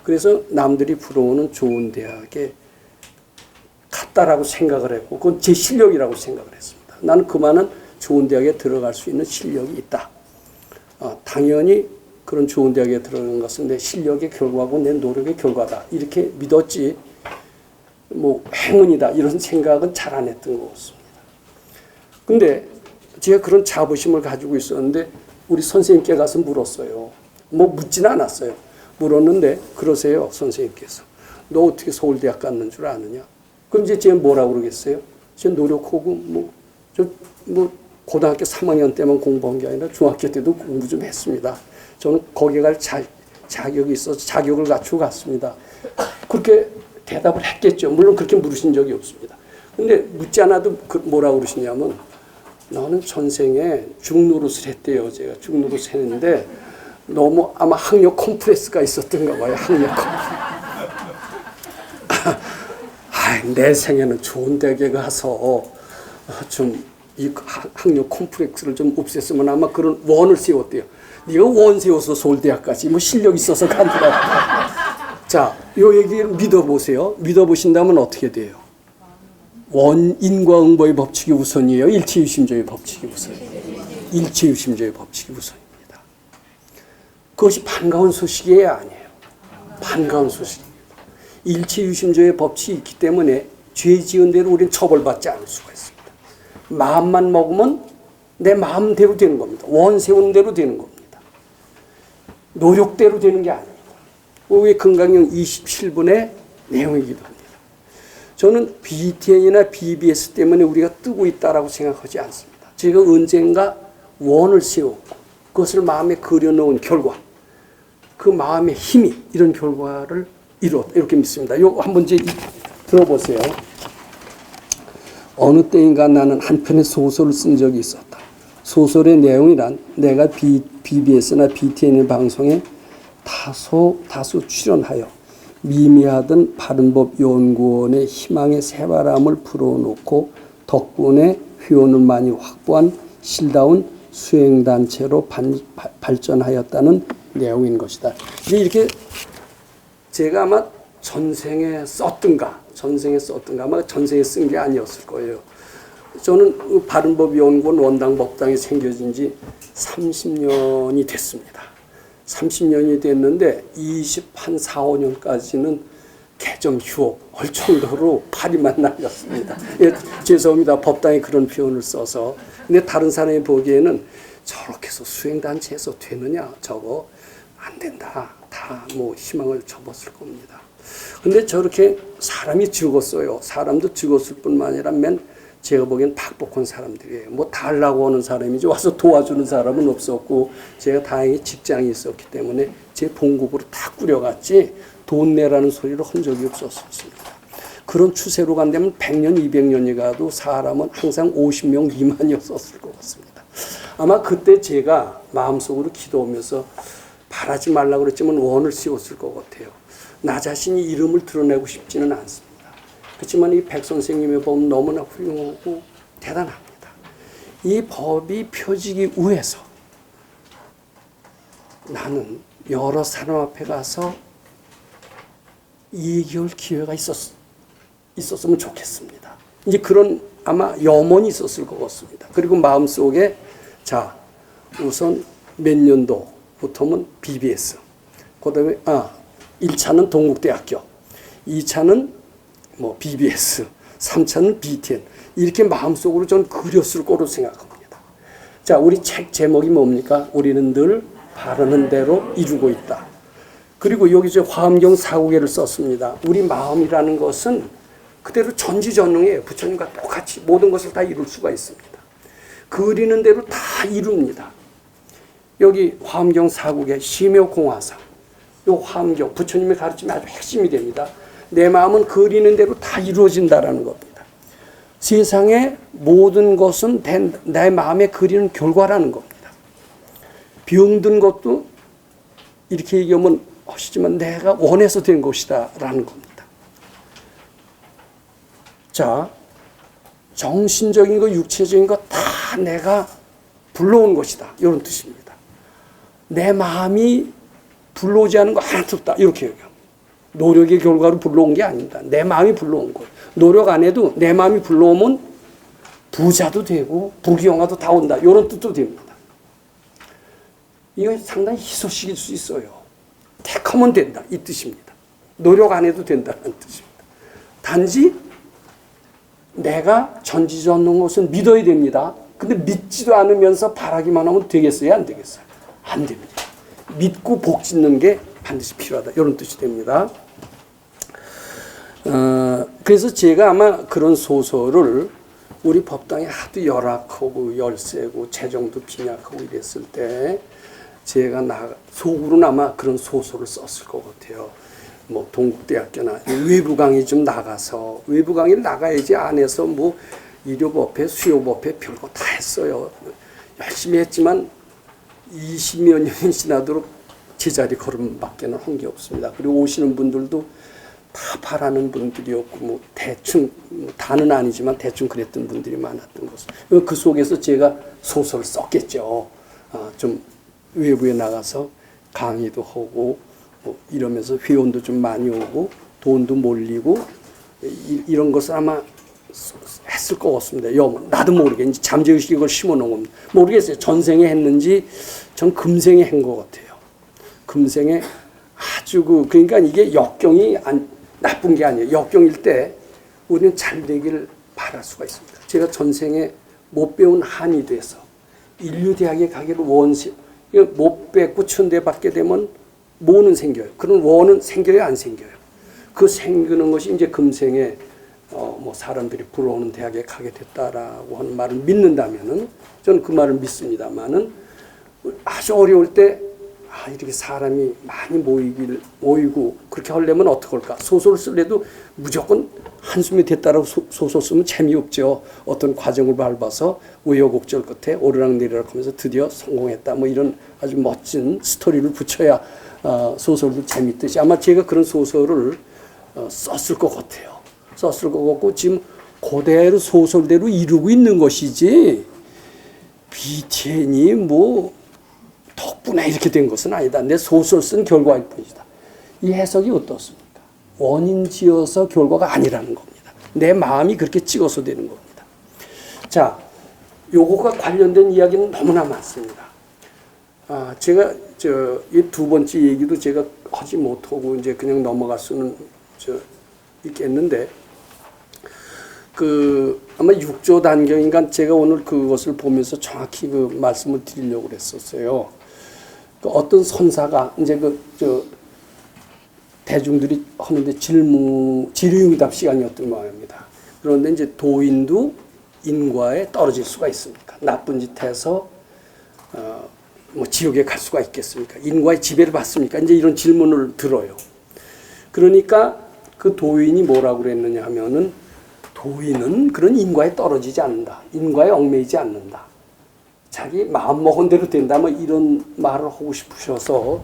그래서 남들이 부러워하는 좋은 대학에 갔다라고 생각을 했고 그건 제 실력이라고 생각을 했습니다. 나는 그만한 좋은 대학에 들어갈 수 있는 실력이 있다. 당연히 그런 좋은 대학에 들어가는 것은 내 실력의 결과고 내 노력의 결과다. 이렇게 믿었지 행운이다 이런 생각은 잘 안 했던 것 같습니다. 근데 제가 그런 자부심을 가지고 있었는데 우리 선생님께 가서 물었어요. 묻지는 않았어요. 물었는데 그러세요. 선생님께서. 너 어떻게 서울대학 갔는 줄 아느냐? 그럼 이제 제가 뭐라고 그러겠어요? 제가 노력하고 고등학교 3학년 때만 공부한 게 아니라 중학교 때도 공부 좀 했습니다. 저는 거기에 갈 자격이 있어서 자격을 갖추고 갔습니다. 그렇게 대답을 했겠죠. 물론 그렇게 물으신 적이 없습니다. 근데 묻지 않아도 뭐라고 그러시냐면 너는 전생에 중노릇을 했대요. 제가 중노릇을 했는데 너무 아마 학력 콤플렉스가 있었던가 봐요. 학력 콤플렉스. 내 생에는 좋은 대학에 가서 좀 이 학력 콤플렉스를 좀 없앴으면 아마 그런 원을 세웠대요. 네가 원 세워서 서울대학까지 실력 있어서 간다고. 자, 요 얘기를 믿어보세요. 믿어보신다면 어떻게 돼요? 인과응보의 법칙이 우선이에요? 일체유심조의 법칙이 우선이에요? 일체유심조의 법칙이 우선입니다. 그것이 반가운 소식이에요? 아니에요? 반가운 소식입니다. 일체유심조의 법칙이 있기 때문에 죄 지은 대로 우리는 처벌받지 않을 수가 있습니다. 마음만 먹으면 내 마음대로 되는 겁니다. 원 세우는 대로 되는 겁니다. 노력대로 되는 게 아닙니다. 왜 건강경 27분의 내용이기도 합니다. 저는 BTN이나 BBS 때문에 우리가 뜨고 있다라고 생각하지 않습니다. 제가 언젠가 원을 세우고 그것을 마음에 그려놓은 결과, 그 마음의 힘이 이런 결과를 이루었다 이렇게 믿습니다. 요거 한번 이제 들어보세요. 어느 때인가 나는 한 편의 소설을 쓴 적이 있었다. 소설의 내용이란 내가 BBS나 BTN 방송에 다소 출연하여 미미하던 바른법 연구원의 희망의 새바람을 불어넣고 덕분에 회원을 많이 확보한 실다운 수행단체로 발전하였다는 내용인 것이다. 이렇게 제가 아마 전생에 썼던가 아마 전생에 쓴 게 아니었을 거예요. 저는 바른법연구원 원당법당이 생겨진 지 30년이 됐습니다. 30년이 됐는데 4, 5년까지는 개점 휴업 할 정도로 파리만 날렸습니다. 예, 죄송합니다. 법당에 그런 표현을 써서. 근데 다른 사람이 보기에는 저렇게 해서 수행단체에서 되느냐, 저거 안 된다. 다 뭐 희망을 접었을 겁니다. 근데 저렇게 사람이 죽었어요. 사람도 죽었을 뿐만 아니라 제가 보기엔 박복한 사람들이에요. 뭐 달라고 하는 사람이지 와서 도와주는 사람은 없었고, 제가 다행히 직장이 있었기 때문에 제 봉급으로 다 꾸려갔지 돈 내라는 소리를 한 적이 없었습니다. 그런 추세로 간다면 100년, 200년이 가도 사람은 항상 50명 미만이었을 것 같습니다. 아마 그때 제가 마음속으로 기도하면서 바라지 말라고 그랬지만 원을 씌웠을 것 같아요. 나 자신이 이름을 드러내고 싶지는 않습니다. 그렇지만 이 백 선생님의 법은 너무나 훌륭하고 대단합니다. 이 법이 펴지기 위해서 나는 여러 사람 앞에 가서 얘기할 기회가 있었으면 좋겠습니다. 이제 그런 아마 염원이 있었을 것 같습니다. 그리고 마음속에 우선 몇 년도부터는 BBS, 그 다음에 1차는 동국대학교, 2차는 BBS, 3차는 BTN 이렇게 마음속으로 전 그렸을 거로 생각합니다. 우리 책 제목이 뭡니까? 우리는 늘 바라는 대로 이루고 있다. 그리고 여기 화엄경 사구계를 썼습니다. 우리 마음이라는 것은 그대로 전지전능해요. 부처님과 똑같이 모든 것을 다 이룰 수가 있습니다. 그리는 대로 다 이룹니다. 여기 화엄경 사구계 심묘공화상, 요 화엄경 부처님의 가르침이 아주 핵심이 됩니다. 내 마음은 그리는 대로 다 이루어진다라는 겁니다. 세상의 모든 것은 내 마음에 그리는 결과라는 겁니다. 병든 것도 이렇게 얘기하면 하시지만 내가 원해서 된 것이다 라는 겁니다. 정신적인 거 육체적인 거 다 내가 불러온 것이다 이런 뜻입니다. 내 마음이 불러오지 않은 거 하나도 없다 이렇게 얘기합니다. 노력의 결과로 불러온 게 아닙니다. 내 마음이 불러온 거예요. 노력 안 해도 내 마음이 불러오면 부자도 되고 부귀영화도 다 온다 이런 뜻도 됩니다. 이거 상당히 희소식일 수 있어요. 택하면 된다 이 뜻입니다. 노력 안 해도 된다는 뜻입니다. 단지 내가 전지전능 것을 믿어야 됩니다. 근데 믿지도 않으면서 바라기만 하면 되겠어요? 안 되겠어요? 안 됩니다. 믿고 복 짓는 게 반드시 필요하다 이런 뜻이 됩니다. 그래서 제가 아마 그런 소설을 우리 법당에 하도 열악하고 열세고 재정도 빈약하고 이랬을 때 제가 속으로는 아마 그런 소설을 썼을 것 같아요. 동국대학교나 외부 강의 좀 나가서 외부 강의를 나가야지 안에서 의료법회, 수요법회 별거 다 했어요. 열심히 했지만 20몇 년이 지나도록 제자리 걸음밖에는 한 게 없습니다. 그리고 오시는 분들도 다 바라는 분들이었고 대충 다는 아니지만 대충 그랬던 분들이 많았던 것을 그 속에서 제가 소설을 썼겠죠. 좀 외부에 나가서 강의도 하고 이러면서 회원도 좀 많이 오고 돈도 몰리고 이런 것을 아마 했을 것 같습니다. 나도 모르게 이제 잠재의식이 그걸 심어놓은 겁니다. 모르겠어요. 전생에 했는지 전 금생에 한 것 같아요. 금생에 아주 그러니까 이게 역경이 나쁜 게 아니에요. 역경일 때 우리는 잘 되기를 바랄 수가 있습니다. 제가 전생에 못 배운 한이 돼서 인류대학에 가기를 못 뵙고 천대 받게 되면 뭐는 생겨요. 그런 원은 생겨요, 안 생겨요. 그 생기는 것이 이제 금생에 뭐 사람들이 불어오는 대학에 가게 됐다라고 하는 말을 믿는다면은 저는 그 말을 믿습니다만은 아주 어려울 때 이렇게 사람이 많이 모이고 그렇게 하려면 어떻게 할까? 소설을 쓸래도 무조건 한숨이 됐다라고 소설 쓰면 재미없죠. 어떤 과정을 밟아서 우여곡절 끝에 오르락내리락 하면서 드디어 성공했다. 뭐 이런 아주 멋진 스토리를 붙여야 소설도 재밌듯이 아마 제가 그런 소설을 썼을 것 같아요. 썼을 것 같고 지금 그대로 소설대로 이루고 있는 것이지 BTN이 뭐 덕분에 이렇게 된 것은 아니다. 내 소설 쓴 결과일 뿐이다. 이 해석이 어떻습니까? 원인 지어서 결과가 아니라는 겁니다. 내 마음이 그렇게 찍어서 되는 겁니다. 자, 요거가 관련된 이야기는 너무나 많습니다. 제가 이 두 번째 얘기도 제가 하지 못하고 이제 그냥 넘어갈 수는 있겠는데 아마 6조 단경인가 제가 오늘 그것을 보면서 정확히 그 말씀을 드리려고 그랬었어요. 어떤 선사가 이제 대중들이 하는데 질의응답 시간이었던 모양입니다. 그런데 이제 도인도 인과에 떨어질 수가 있습니까? 나쁜 짓 해서 뭐 지옥에 갈 수가 있겠습니까? 인과의 지배를 받습니까? 이제 이런 질문을 들어요. 그러니까 그 도인이 뭐라고 그랬느냐 하면은 도인은 그런 인과에 떨어지지 않는다. 인과에 얽매이지 않는다. 자기 마음먹은 대로 된다. 뭐 이런 말을 하고 싶으셔서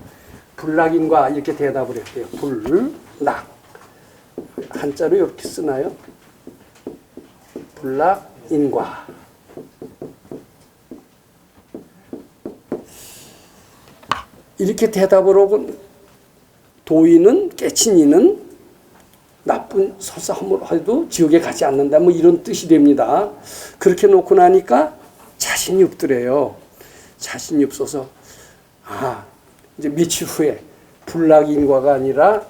불락인과 이렇게 대답을 했대요. 불락. 한자로 이렇게 쓰나요? 불락인과. 이렇게 대답을 하고 도인은 깨친 이는 나쁜 설사함을 해도 지옥에 가지 않는다. 뭐 이런 뜻이 됩니다. 그렇게 놓고 나니까 자신이 없더래요. 자신이 없어서 이제 며칠 후에 불락인과가 아니라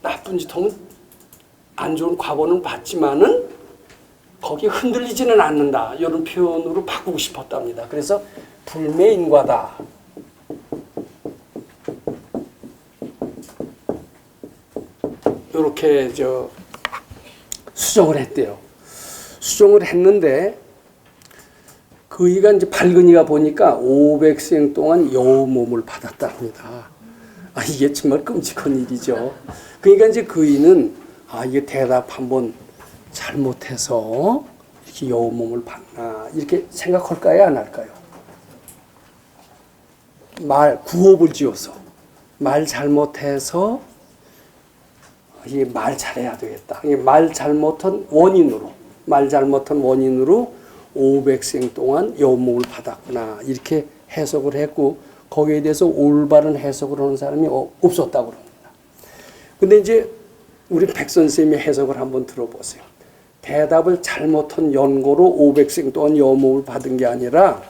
나쁜 짓 하면 안 좋은 과보는 받지만은 거기에 흔들리지는 않는다. 이런 표현으로 바꾸고 싶었답니다. 그래서 불매인과다. 이렇게 수정을 했대요. 수정을 했는데 그이가 이제 밝은이가 보니까 500생 동안 여우 몸을 받았답니다. 이게 정말 끔찍한 일이죠. 그러니까 이제 그이는 이게 대답 한번 잘못해서 이렇게 여우 몸을 받나 이렇게 생각할까요, 안 할까요? 구업을 지어서 말 잘못해서 이게 말 잘해야 되겠다. 이게 말 잘못한 원인으로 500생 동안 여우몸을 받았구나 이렇게 해석을 했고 거기에 대해서 올바른 해석을 하는 사람이 없었다고 합니다. 근데 이제 우리 백 선생님의 해석을 한번 들어보세요. 대답을 잘못한 연고로 500생 동안 여우몸을 받은 게 아니라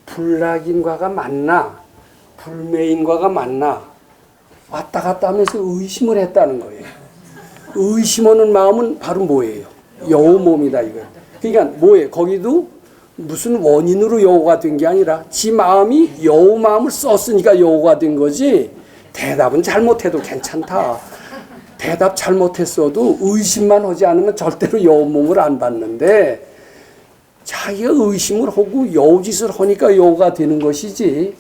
불락인과가 맞나 불매인과가 맞나 왔다 갔다 하면서 의심을 했다는 거예요. 의심하는 마음은 바로 뭐예요? 여우 몸이다 이거예요. 그러니까 뭐예요? 거기도 무슨 원인으로 여우가 된 게 아니라 지 마음이 여우 마음을 썼으니까 여우가 된 거지 대답은 잘못해도 괜찮다. 대답 잘못했어도 의심만 하지 않으면 절대로 여우 몸을 안 받는데 자기가 의심을 하고 여우짓을 하니까 여우가 되는 것이지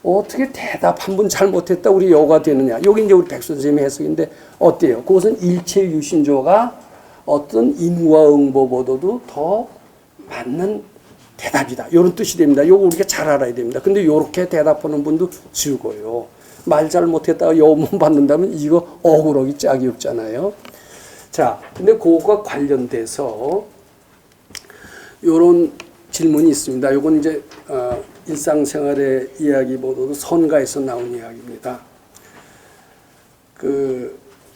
어떻게 대답 한 번 잘못했다 우리 여우가 되느냐. 여기 이제 우리 백 선생님의 해석인데 어때요? 그것은 일체 유신조가 어떤 인과응보보다도 더 맞는 대답이다. 이런 뜻이 됩니다. 요거 우리가 잘 알아야 됩니다. 근데 이렇게 대답하는 분도 죽어요. 말 잘못했다가 여우몸 받는다면 이거 억울하기 짝이 없잖아요. 자, 근데 그거가 관련돼서 이런 질문이 있습니다. 이건 이제 일상생활의 이야기보다도 선가에서 나온 이야기입니다.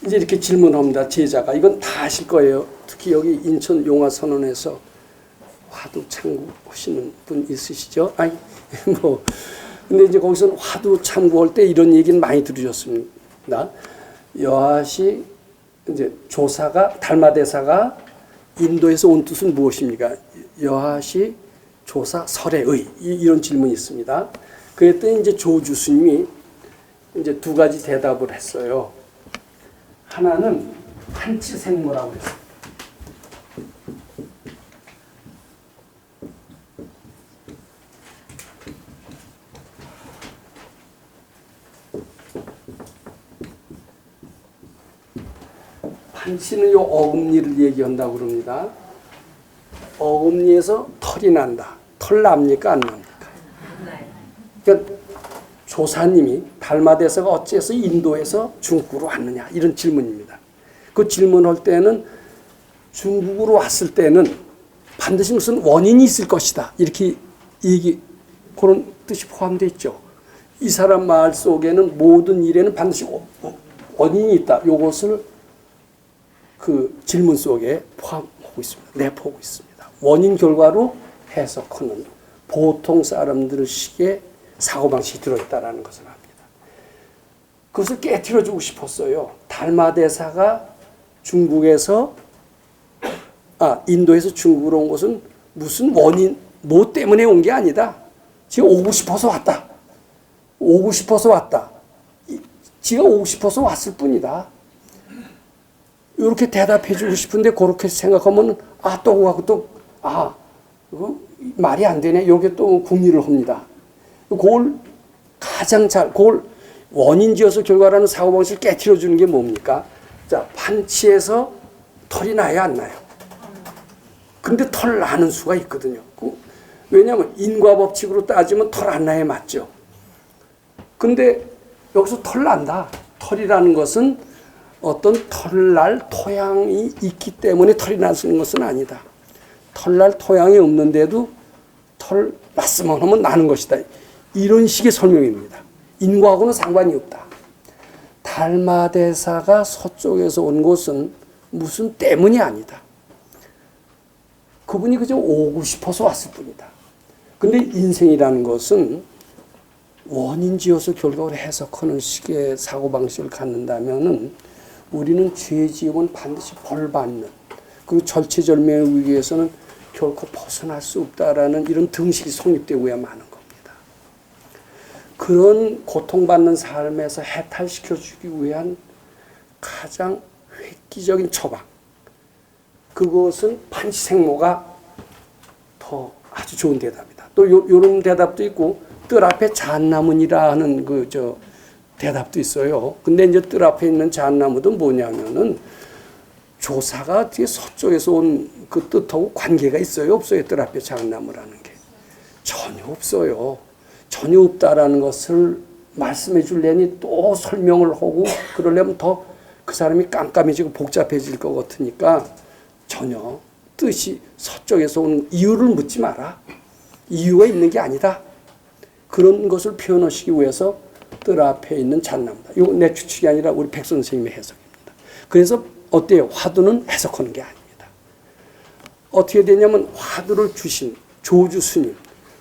이제 이렇게 질문합니다. 제자가 이건 다 아실 거예요. 특히 여기 인천 용화선언에서 화두 참고 하시는 분 있으시죠? 근데 이제 거기서는 화두 참고할 때 이런 얘기는 많이 들으셨습니다. 여하시 이제 조사가 달마대사가 인도에서 온 뜻은 무엇입니까? 여하시 조사 설의 이런 질문이 있습니다. 그랬더니 이제 조주 스님이 이제 두 가지 대답을 했어요. 하나는 판치생모라고 했어요. 판치는 요 어금니를 얘기한다고 그럽니다. 어금니에서 털이 난다. 털 납니까 안 납니까? 그러니까 조사님이 달마대사가 어째서 인도에서 중국으로 왔느냐 이런 질문입니다. 그 질문할 때는 중국으로 왔을 때는 반드시 무슨 원인이 있을 것이다 이렇게 그런 뜻이 포함되어 있죠. 이 사람 말 속에는 모든 일에는 반드시 원인이 있다. 이것을 그 질문 속에 포함하고 있습니다. 내포하고 있습니다. 원인 결과로 해석하는 보통 사람들식의 사고방식이 들어있다는 것을 합니다. 그것을 깨트려주고 싶었어요. 달마대사가 인도에서 중국으로 온 것은 무슨 원인, 뭐 때문에 온 게 아니다. 지가 오고 싶어서 왔다. 오고 싶어서 왔다. 지가 오고 싶어서 왔을 뿐이다. 이렇게 대답해 주고 싶은데 그렇게 생각하면 또 가고 이거 말이 안 되네. 이렇게 또 궁리를 합니다. 그걸 그걸 원인 지어서 결과라는 사고방식을 깨트려 주는 게 뭡니까? 자, 판치에서 털이 나야 안 나요? 근데 털 나는 수가 있거든요. 왜냐하면 인과법칙으로 따지면 털 안 나야 맞죠. 근데 여기서 털 난다. 털이라는 것은 어떤 털날 토양이 있기 때문에 털이 나는 것은 아니다. 털날 토양이 없는데도 털 났으면 하면 나는 것이다. 이런 식의 설명입니다. 인과하고는 상관이 없다. 달마대사가 서쪽에서 온 것은 무슨 때문이 아니다. 그분이 그저 오고 싶어서 왔을 뿐이다. 근데 인생이라는 것은 원인지어서 결과를 해석하는 식의 사고방식을 갖는다면은 우리는 죄 지으면 반드시 벌받는, 그리고 절체절명의 위기에서는 결코 벗어날 수 없다라는 이런 등식이 성립되고야 마는 겁니다. 그런 고통받는 삶에서 해탈시켜주기 위한 가장 획기적인 처방, 그것은 판치생모가 더 아주 좋은 대답이다. 또 이런 대답도 있고, 뜰 앞에 잣나무니라 하는 대답도 있어요. 근데 이제 뜰 앞에 있는 잣나무도 뭐냐면은 조사가 뒤에 서쪽에서 온 그 뜻하고 관계가 있어요? 없어요? 뜰 앞에 잣나무라는 게. 전혀 없어요. 전혀 없다라는 것을 말씀해 주려니 또 설명을 하고 그러려면 더 그 사람이 깜깜해지고 복잡해질 것 같으니까 전혀 뜻이 서쪽에서 온 이유를 묻지 마라. 이유가 있는 게 아니다. 그런 것을 표현하시기 위해서 뜰 앞에 있는 잣나무다. 이건 내 추측이 아니라 우리 백 선생님의 해석입니다. 그래서 어때요? 화두는 해석하는 게 아닙니다. 어떻게 되냐면 화두를 주신 조주 스님,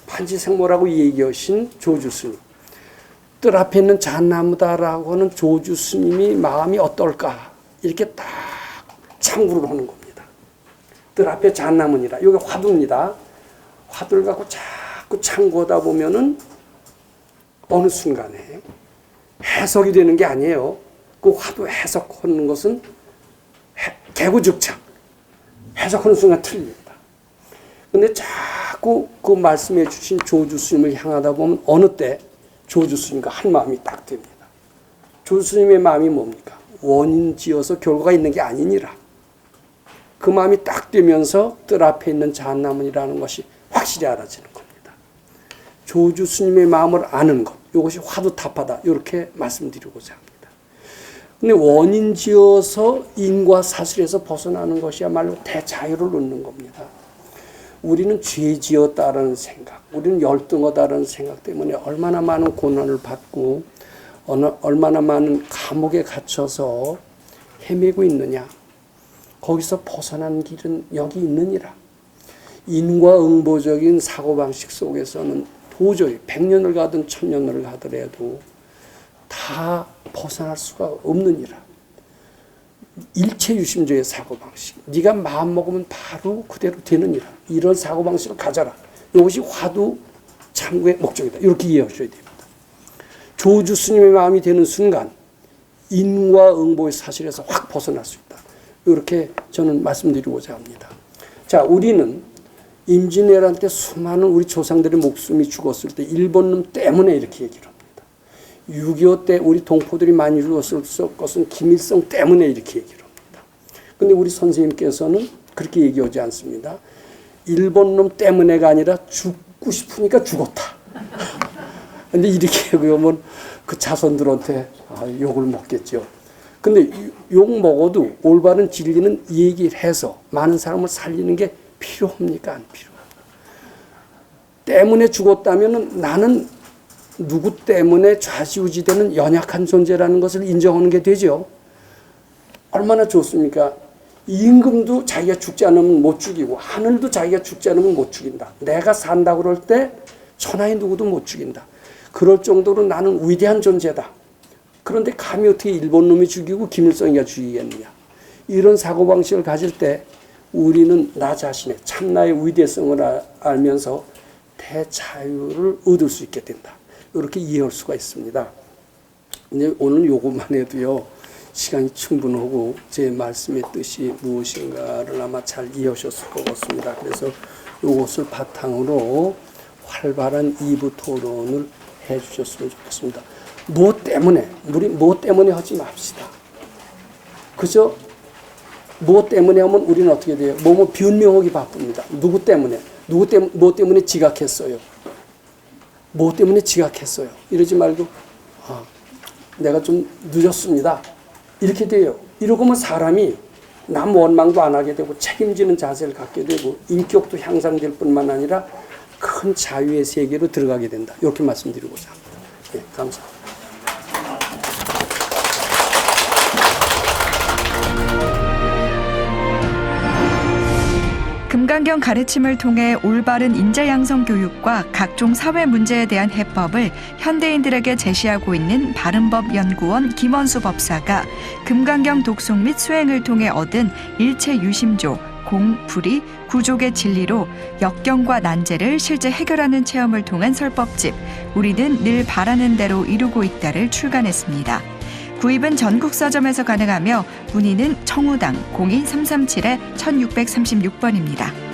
판치생모라고 얘기하신 조주 스님, 뜰 앞에 있는 잣나무다라고 하는 조주 스님이 마음이 어떨까? 이렇게 딱 참고를 하는 겁니다. 뜰 앞에 잣나무니라. 이게 화두입니다. 화두를 갖고 자꾸 참고하다 보면은 어느 순간에 해석이 되는 게 아니에요. 그 화두 해석하는 것은 개구죽창. 해석하는 순간 틀립니다. 근데 자꾸 그 말씀해 주신 조주 스님을 향하다 보면 어느 때 조주 스님과 한 마음이 딱 됩니다. 조주 스님의 마음이 뭡니까? 원인 지어서 결과가 있는 게 아니니라. 그 마음이 딱 되면서 뜰 앞에 있는 잣나무니라는 것이 확실히 알아지는 겁니다. 조주 스님의 마음을 아는 것, 이것이 화두타파다. 이렇게 말씀드리고자 합니다. 근데 원인 지어서 인과 사슬에서 벗어나는 것이야말로 대자유를 얻는 겁니다. 우리는 죄 지었다라는 생각, 우리는 열등하다라는 생각 때문에 얼마나 많은 고난을 받고 얼마나 많은 감옥에 갇혀서 헤매고 있느냐. 거기서 벗어난 길은 여기 있느니라. 인과응보적인 사고방식 속에서는 도저히 100년을 가든 1000년을 가더라도 다 벗어날 수가 없느니라. 일체유심조의 사고방식. 네가 마음 먹으면 바로 그대로 되느니라. 이런 사고방식을 가져라. 이것이 화두 참고의 목적이다. 이렇게 이해하셔야 됩니다. 조주 스님의 마음이 되는 순간 인과응보의 사실에서 확 벗어날 수 있다. 이렇게 저는 말씀드리고자 합니다. 자, 우리는 임진왜란 때 수많은 우리 조상들의 목숨이 죽었을 때 일본놈 때문에 이렇게 얘기를 합니다. 6.25 때 우리 동포들이 많이 죽었을 것은 김일성 때문에 이렇게 얘기를 합니다. 근데 우리 선생님께서는 그렇게 얘기하지 않습니다. 일본놈 때문에가 아니라 죽고 싶으니까 죽었다. 근데 이렇게 얘기하면 그 자손들한테 욕을 먹겠죠. 근데 욕 먹어도 올바른 진리는 얘기를 해서 많은 사람을 살리는 게 필요합니까? 안 필요합니까? 때문에 죽었다면 나는 누구 때문에 좌지우지되는 연약한 존재라는 것을 인정하는 게 되죠. 얼마나 좋습니까? 임금도 자기가 죽지 않으면 못 죽이고 하늘도 자기가 죽지 않으면 못 죽인다. 내가 산다고 그럴 때 천하의 누구도 못 죽인다. 그럴 정도로 나는 위대한 존재다. 그런데 감히 어떻게 일본 놈이 죽이고 김일성이가 죽이겠느냐. 이런 사고방식을 가질 때 우리는 나 자신의 참나의 위대성을 알면서 대자유를 얻을 수 있게 된다. 이렇게 이해할 수가 있습니다. 근데 오늘 요것만 해도요, 시간이 충분하고 제 말씀의 뜻이 무엇인가를 아마 잘 이해하셨을 것 같습니다. 그래서 이것을 바탕으로 활발한 2부 토론을 해 주셨으면 좋겠습니다. 뭐 때문에, 우리 뭐 때문에 하지 맙시다. 그죠? 뭐 때문에 하면 우리는 어떻게 돼요? 뭐 변명하기 바쁩니다. 누구 때문에? 뭐 때문에 지각했어요? 뭐 때문에 지각했어요? 이러지 말고, 내가 좀 늦었습니다. 이렇게 돼요. 이러고면 사람이 남 원망도 안 하게 되고 책임지는 자세를 갖게 되고 인격도 향상될 뿐만 아니라 큰 자유의 세계로 들어가게 된다. 이렇게 말씀드리고자 합니다. 네, 감사합니다. 금강경 가르침을 통해 올바른 인재 양성 교육과 각종 사회 문제에 대한 해법을 현대인들에게 제시하고 있는 바른법연구원 김원수 법사가 금강경 독송 및 수행을 통해 얻은 일체 유심조, 공, 불이, 구족의 진리로 역경과 난제를 실제 해결하는 체험을 통한 설법집 우리는 늘 바라는 대로 이루고 있다를 출간했습니다. 구입은 전국 서점에서 가능하며 문의는 청우당 02337-1636번입니다.